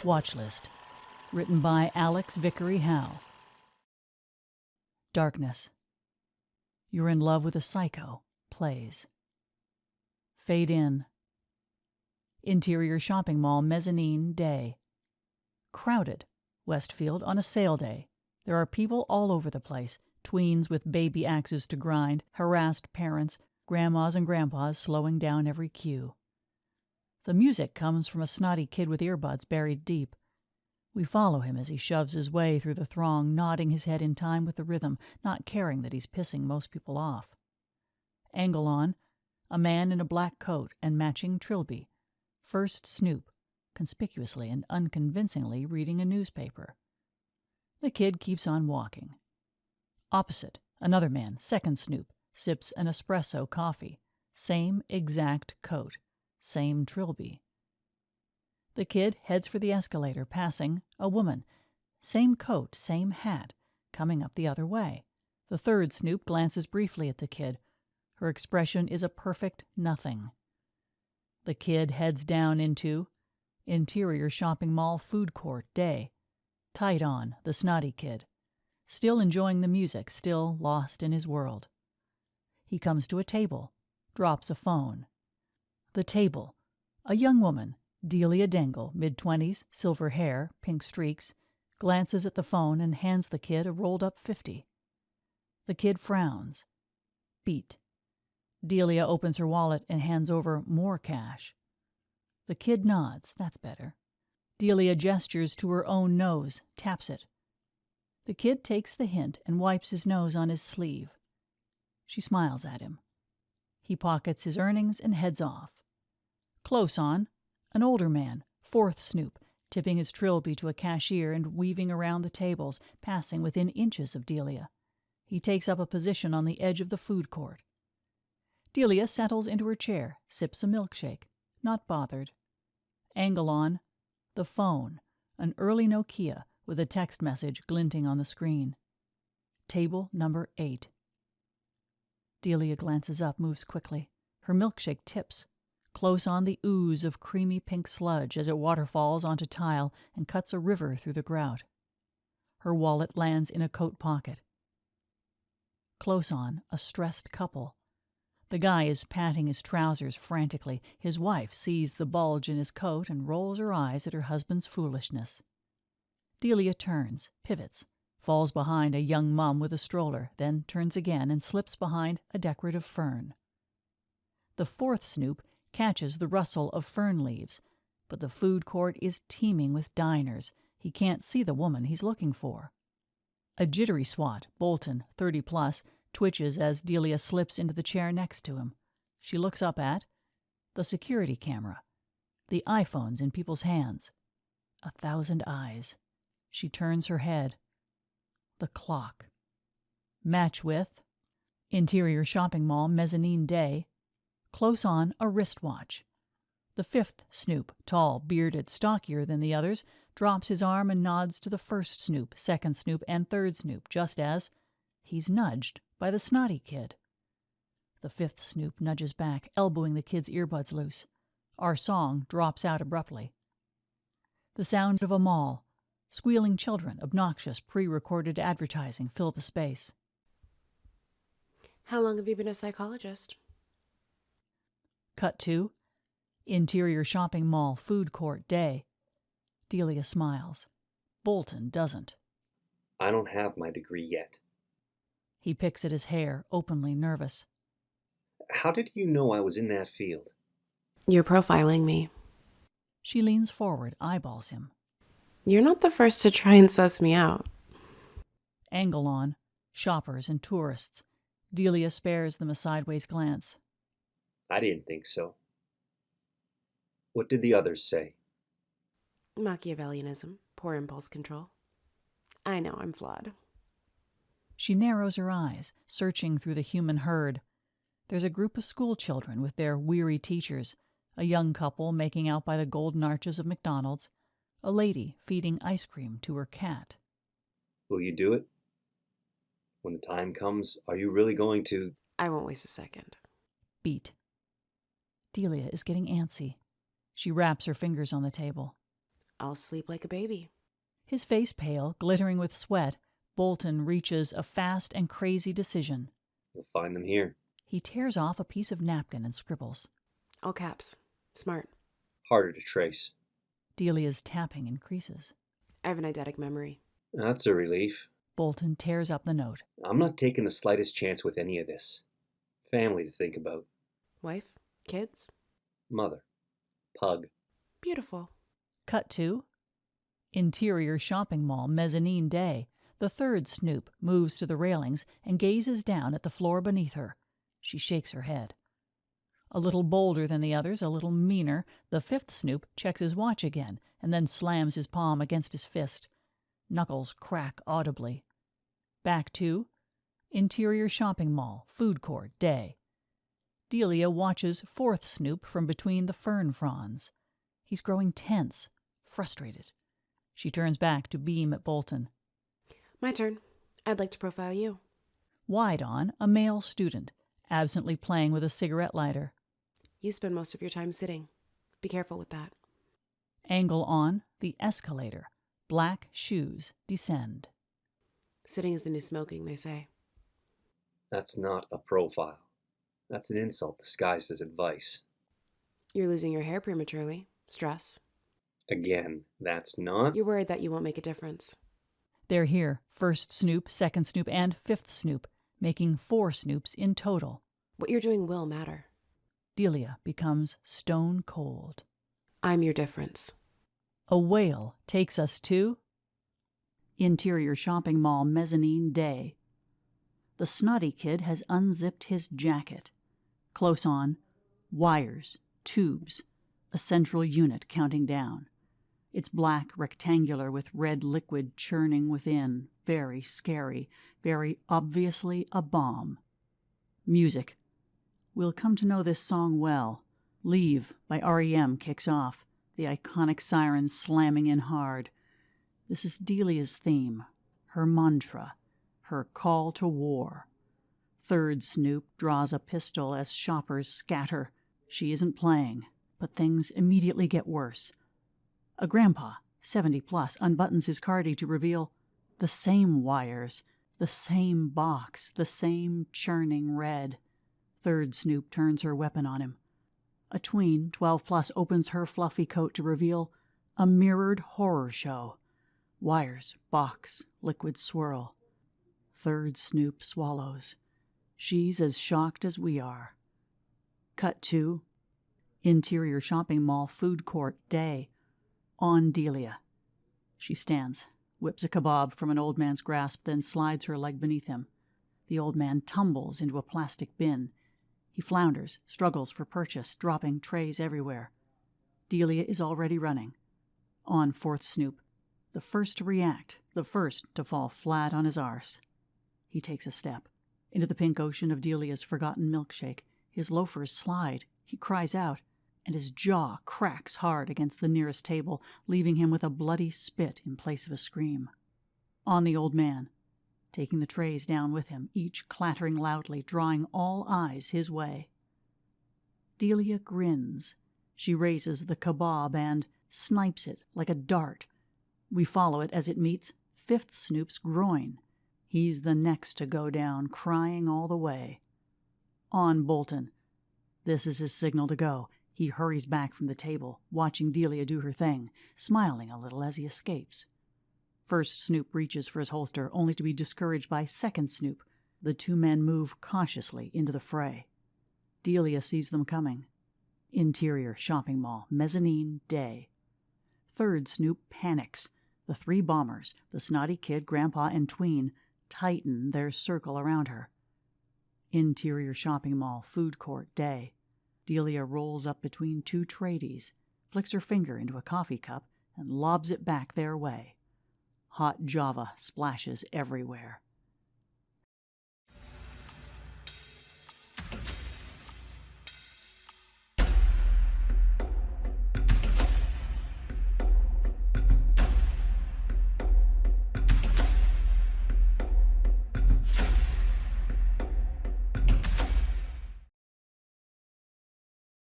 WATCHLIST, written by Alex Vickery-Howe. Darkness. You're in love with a psycho plays. Fade in. Interior shopping mall mezzanine day. Crowded. Westfield on a sale day. There are people all over the place. Tweens with baby axes to grind, harassed parents, grandmas and grandpas slowing down every cue. The music comes from a snotty kid with earbuds buried deep. We follow him as he shoves his way through the throng, nodding his head in time with the rhythm, not caring that he's pissing most people off. Angle on, a man in a black coat and matching trilby. First Snoop, conspicuously and unconvincingly reading a newspaper. The kid keeps on walking. Opposite, another man, second Snoop, sips an espresso coffee. Same exact coat. Same trilby. The kid heads for the escalator, passing a woman. Same coat, same hat, coming up the other way. The third Snoop glances briefly at the kid. Her expression is a perfect nothing. The kid heads down into interior shopping mall food court day. Tight on, the snotty kid. Still enjoying the music, still lost in his world. He comes to a table, drops a phone. The table. A young woman, Delia Dengle, mid-20s, silver hair, pink streaks, glances at the phone and hands the kid a rolled-up 50. The kid frowns. Beat. Delia opens her wallet and hands over more cash. The kid nods. That's better. Delia gestures to her own nose, taps it. The kid takes the hint and wipes his nose on his sleeve. She smiles at him. He pockets his earnings and heads off. Close on, an older man, fourth Snoop, tipping his trilby to a cashier and weaving around the tables, passing within inches of Delia. He takes up a position on the edge of the food court. Delia settles into her chair, sips a milkshake, not bothered. Angle on, the phone, an early Nokia with a text message glinting on the screen. Table number 8. Delia glances up, moves quickly. Her milkshake tips. Close on the ooze of creamy pink sludge as it waterfalls onto tile and cuts a river through the grout. Her wallet lands in a coat pocket. Close on, a stressed couple. The guy is patting his trousers frantically. His wife sees the bulge in his coat and rolls her eyes at her husband's foolishness. Delia turns, pivots, falls behind a young mum with a stroller, then turns again and slips behind a decorative fern. The fourth Snoop catches the rustle of fern leaves, but the food court is teeming with diners. He can't see the woman he's looking for. A jittery swat, Bolton, 30+, twitches as Delia slips into the chair next to him. She looks up at the security camera, the iPhones in people's hands. 1,000 eyes. She turns her head. The clock. Match with interior shopping mall mezzanine day. Close on, a wristwatch. The fifth Snoop, tall, bearded, stockier than the others, drops his arm and nods to the first Snoop, second Snoop, and third Snoop, just as he's nudged by the snotty kid. The fifth Snoop nudges back, elbowing the kid's earbuds loose. Our song drops out abruptly. The sounds of a mall, squealing children, obnoxious, pre-recorded advertising fill the space. How long have you been a psychologist? Cut to interior shopping mall food court day. Delia smiles. Bolton doesn't. I don't have my degree yet. He picks at his hair, openly nervous. How did you know I was in that field? You're profiling me. She leans forward, eyeballs him. You're not the first to try and suss me out. Angle on, shoppers and tourists. Delia spares them a sideways glance. I didn't think so. What did the others say? Machiavellianism, poor impulse control. I know I'm flawed. She narrows her eyes, searching through the human herd. There's a group of school children with their weary teachers, a young couple making out by the golden arches of McDonald's, a lady feeding ice cream to her cat. Will you do it? When the time comes, are you really going to... I won't waste a second. Beat. Delia is getting antsy. She wraps her fingers on the table. I'll sleep like a baby. His face pale, glittering with sweat, Bolton reaches a fast and crazy decision. You'll find them here. He tears off a piece of napkin and scribbles. All caps. Smart. Harder to trace. Delia's tapping increases. I have an eidetic memory. That's a relief. Bolton tears up the note. I'm not taking the slightest chance with any of this. Family to think about. Wife? Kids? Mother. Pug. Beautiful. Cut to interior shopping mall, mezzanine day. The third Snoop moves to the railings and gazes down at the floor beneath her. She shakes her head. A little bolder than the others, a little meaner, the fifth Snoop checks his watch again and then slams his palm against his fist. Knuckles crack audibly. Back to interior shopping mall, food court, day. Delia watches fourth Snoop from between the fern fronds. He's growing tense, frustrated. She turns back to beam at Bolton. My turn. I'd like to profile you. Wide on, a male student, absently playing with a cigarette lighter. You spend most of your time sitting. Be careful with that. Angle on, the escalator. Black shoes descend. Sitting is the new smoking, they say. That's not a profile. That's an insult disguised as advice. You're losing your hair prematurely. Stress. Again, that's not... You're worried that you won't make a difference. They're here, first Snoop, second Snoop, and fifth Snoop, making 4 Snoops in total. What you're doing will matter. Delia becomes stone cold. I'm your difference. A wail takes us to interior shopping mall, mezzanine day. The snotty kid has unzipped his jacket. Close on, wires, tubes, a central unit counting down. It's black, rectangular, with red liquid churning within. Very scary, very obviously a bomb. Music. We'll come to know this song well. Leave by R.E.M. kicks off, the iconic siren slamming in hard. This is Delia's theme, her mantra, her call to war. Third Snoop draws a pistol as shoppers scatter. She isn't playing, but things immediately get worse. A grandpa, 70 plus, unbuttons his cardie to reveal the same wires, the same box, the same churning red. Third Snoop turns her weapon on him. A tween, 12 plus, opens her fluffy coat to reveal a mirrored horror show. Wires, box, liquid swirl. Third Snoop swallows. She's as shocked as we are. Cut to interior shopping mall, food court, day. On Delia. She stands, whips a kebab from an old man's grasp, then slides her leg beneath him. The old man tumbles into a plastic bin. He flounders, struggles for purchase, dropping trays everywhere. Delia is already running. On fourth Snoop. The first to react, the first to fall flat on his arse. He takes a step. Into the pink ocean of Delia's forgotten milkshake. His loafers slide. He cries out, and his jaw cracks hard against the nearest table, leaving him with a bloody spit in place of a scream. On the old man, taking the trays down with him, each clattering loudly, drawing all eyes his way. Delia grins. She raises the kebab and snipes it like a dart. We follow it as it meets fifth Snoop's groin. He's the next to go down, crying all the way. On Bolton. This is his signal to go. He hurries back from the table, watching Delia do her thing, smiling a little as he escapes. First Snoop reaches for his holster, only to be discouraged by second Snoop. The 2 men move cautiously into the fray. Delia sees them coming. Interior shopping mall, mezzanine, day. Third Snoop panics. The 3 bombers, the snotty kid, grandpa, and tween, tighten their circle around her. Interior shopping mall, food court, day. Delia rolls up between 2 tradies, flicks her finger into a coffee cup, and lobs it back their way. Hot Java splashes everywhere.